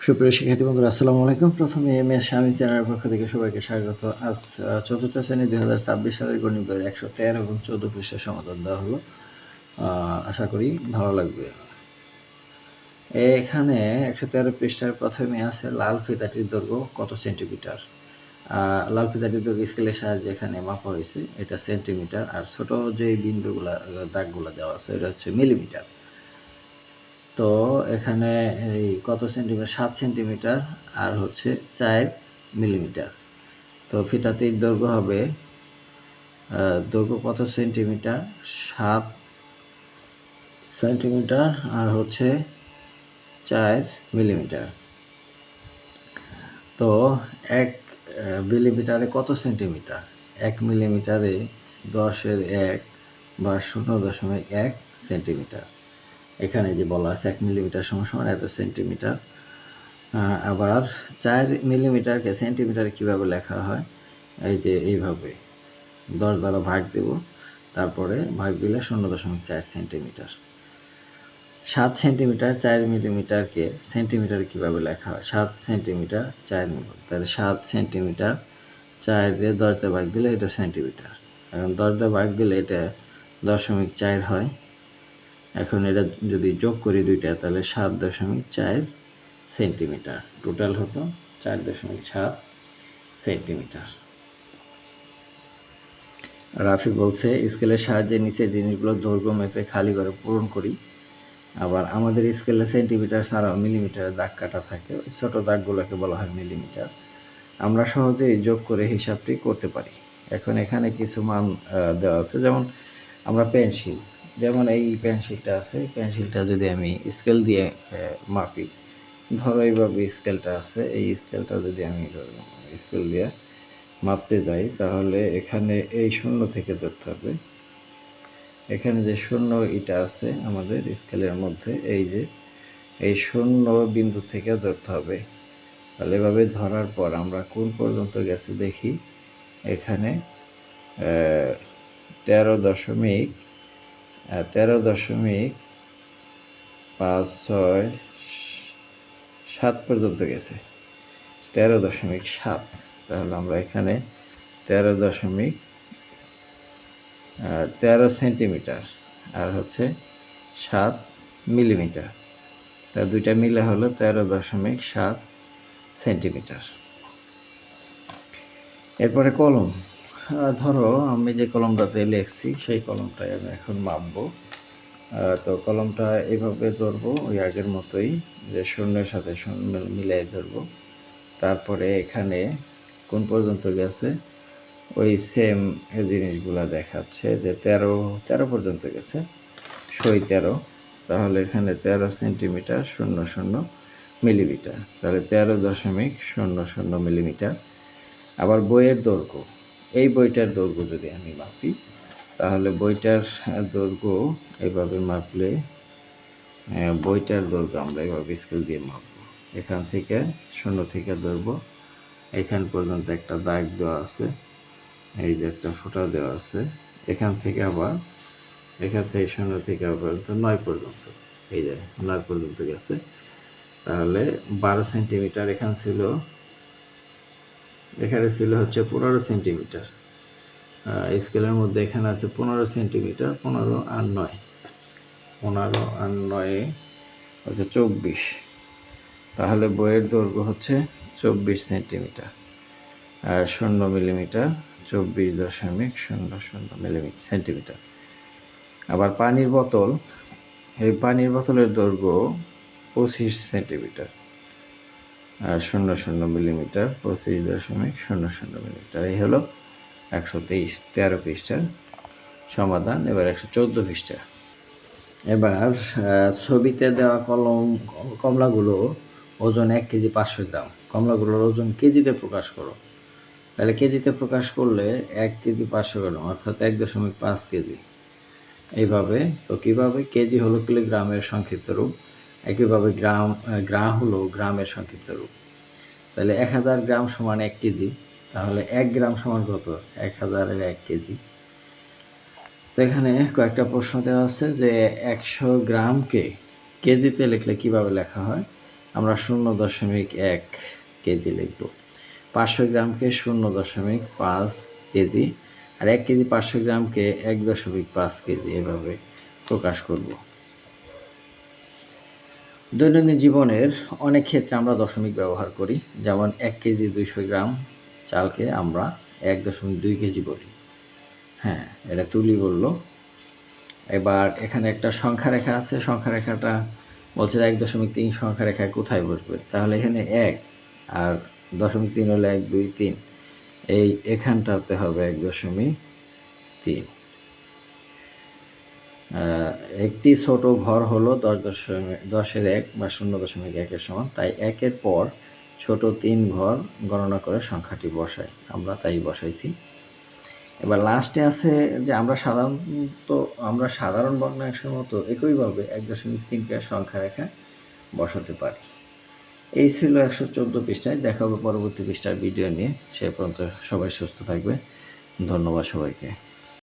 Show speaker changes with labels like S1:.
S1: সুপ্রিয় শিক্ষার্থী বন্ধুরা, আসসালামু আলাইকুম। প্রথমে এমএস স্বামী চ্যানেলের পক্ষ থেকে সবাইকে স্বাগত। আজ চতুর্থ শ্রেণী 2026 সালের গণিত বইয়ের 113 এবং 14 পৃষ্ঠার সমাধান দেওয়া হলো। আশা করি ভালো লাগবে। এখানে 113 পৃষ্ঠার প্রথমে আছে লাল ফিতাটির দৈর্ঘ্য কত সেন্টিমিটার। লাল ফিতাটির দৈর্ঘ্য স্কেলের সাহায্যে এখানে মাপা হয়েছে, এটা সেন্টিমিটার। আর ছোট যে বিন্দুগুলা দাগগুলা দেওয়া আছে এটা হচ্ছে মিলিমিটার। তো এখানে এই কত সেন্টিমিটার, 7 সেন্টিমিটার আর হচ্ছে 4 মিলিমিটার। তো ফিতাটির দৈর্ঘ্য হবে দৈর্ঘ্য কত সেন্টিমিটার, 7 সেন্টিমিটার আর হচ্ছে 4 মিলিমিটার। তো 1 মিলিমিটারে কত সেন্টিমিটার? 1 মিলিমিটারে 10-এর 1 বা 0.1 সেন্টিমিটার। এখানে যে বলা আছে 1 মিলিমিটার সমান এত সেন্টিমিটার। আবার 4 মিলিমিটারকে সেন্টিমিটারে কীভাবে লেখা হয়? এই যে এইভাবে 10 দ্বারা ভাগ দেব, তারপরে ভাগ দিলে 0.4 সেন্টিমিটার। 7 সেন্টিমিটার 4 মিলিমিটারকে সেন্টিমিটারে কীভাবে লেখা হয়? 7 সেন্টিমিটার 4 মিলিমিটার, তাহলে 7 সেন্টিমিটার 4 দিয়ে 10 দিয়ে ভাগ দিলে এটা সেন্টিমিটার। এখন 10 দিয়ে ভাগ দিলে এটা 0.4 হয়। এখন এটা যদি যোগ করি দুইটা, তাহলে 7.4 সেন্টিমিটার। টোটাল হতো 4.7 সেন্টিমিটার। রাফি বলছে, স্কেলের সাহায্যে নিচের জিনিসগুলো দৈর্ঘ্য মেপে খালি করে পূরণ করি। আবার আমাদের স্কেলে সেন্টিমিটার ছাড়াও মিলিমিটারের দাগ কাটা থাকে, ওই ছোটো দাগগুলোকে বলা হয় মিলিমিটার। আমরা সহজেই যোগ করে হিসাবটি করতে পারি। এখন এখানে কিছু মান দেওয়া আছে, যেমন আমরা পেন্সিল, যেমন এই পেন্সিলটা আছে, পেন্সিলটা যদি আমি স্কেল দিয়ে মাপি, ধরো এইভাবে স্কেলটা আছে, এই স্কেলটা যদি আমি স্কেল দিয়ে মাপতে যাই, তাহলে এখানে এই শূন্য থেকে ধরতে হবে। এখানে যে শূন্য এটা আছে আমাদের স্কেলের মধ্যে, এই যে এই শূন্য বিন্দু থেকে ধরতে হবে। তাহলে এভাবে ধরার পর আমরা কোন পর্যন্ত গেছে দেখি। এখানে 13.567 পর্যন্ত গেছে, 13.7। তাহলে আমরা এখানে 13 সেন্টিমিটার আর হচ্ছে 7 মিলিমিটার, তা দুইটা মিলে হলো 13.7 সেন্টিমিটার। এরপরে কলম, ধরো আমি যে কলমটাতে লিখছি সেই কলমটাই আমি এখন মাপবো। তো কলমটা এভাবে ধরবো, ওই আগের মতোই, যে শূন্যের সাথে শূন্য মিলাই ধরবো। তারপরে এখানে কোন পর্যন্ত গেছে ওই সেম জিনিসগুলা দেখাচ্ছে, যে 13 পর্যন্ত গেছে, 13। তাহলে এখানে 13 সেন্টিমিটার 00 মিলিমিটার, তাহলে 13.00 মিলিমিটার। আবার বইয়ের দৈর্ঘ্য, এই বইটার দৈর্ঘ্য যদি আমি মাপি, তাহলে বইটার দৈর্ঘ্য এভাবে মাপলে, বইটার দৈর্ঘ্য আমরা এভাবে স্কেল দিয়ে মাপবো। এখান থেকে 0 থেকে ধরবো, এখান পর্যন্ত একটা দাগ দেওয়া আছে, এই যে একটা ফোঁটা দেওয়া আছে। এখান থেকে আবার এখান থেকে 0 থেকে আবার 9 পর্যন্ত, এই যে 9 পর্যন্ত গেছে। তাহলে 12 সেন্টিমিটার এখানে ছিল হচ্ছে 15 সেন্টিমিটার। স্কেলের মধ্যে এখানে আছে 15 সেন্টিমিটার, 15 আর 9 হচ্ছে 24। তাহলে বইয়ের দৈর্ঘ্য হচ্ছে 24 সেন্টিমিটার আর 0 মিলিমিটার, 24.00 সেন্টিমিটার। আবার পানির বোতল, এই পানির বোতলের দৈর্ঘ্য 25 সেন্টিমিটার আর 00 মিলিমিটার, 25.00 মিলিমিটার। এই হলো 113 পৃষ্ঠার সমাধান। এবার 114 পৃষ্ঠা। এবার ছবিতে দেওয়া কমলাগুলো ওজন 1 কেজি 500 গ্রাম। কমলাগুলোর ওজন কেজিতে প্রকাশ করো। তাহলে কেজিতে প্রকাশ করলে 1 কেজি 500 গ্রাম অর্থাৎ 1.5 কেজি। এইভাবে, তো কীভাবে? কেজি হলো কিলোগ্রামের সংক্ষিপ্ত রূপ, একইভাবে গ্রাম হলো গ্রামের সংক্ষিপ্ত রূপ। তাহলে 1000 গ্রাম সমান 1 কেজি, তাহলে 1 গ্রাম সমান কত? 1000-এর 1 কেজি। তো এখানে কয়েকটা প্রশ্ন দেওয়া আছে যে 100 গ্রামকে কেজিতে লিখলে কিভাবে লেখা হয়। আমরা 0.1 কেজি লিখব। 500 গ্রামকে 0.5 কেজি আর 1 কেজি 500 গ্রামকে 1.5 কেজি এভাবে প্রকাশ করব। দৈনন্দিন জীবনের অনেক ক্ষেত্রে আমরা দশমিক ব্যবহার করি, যেমন 1 কেজি 200 গ্রাম চালকে আমরা 1.2 কেজি বলি। হ্যাঁ, এটা তুলি বলল। এবার এখানে একটা সংখ্যা রেখা আছে, সংখ্যা রেখাটা বলছে 1.3 সংখ্যা রেখায় কোথায় বসবে, তাহলে এখানে 1 আর 0.3 হলে 1 2 3, এখানটাতে হবে 1.3। একটি ছোট ঘর হলো 10-1 বা 0.1 সমান, তাই 1-এর পর ছোট 3 ঘর গণনা করে সংখ্যাটি বসাই, আমরা তাই বসাইছি। এবার লাস্টে আছে যে আমরা সাধারণ ভগ্নাংশের মতো একইভাবে 1.3কে সংখ্যা রেখা বসাতে পারি। এই ছিল 114 পৃষ্ঠায়। দেখা হবে পরবর্তী পৃষ্ঠার ভিডিও নিয়ে। সে পর্যন্ত সবাই সুস্থ থাকবে। ধন্যবাদ সবাইকে।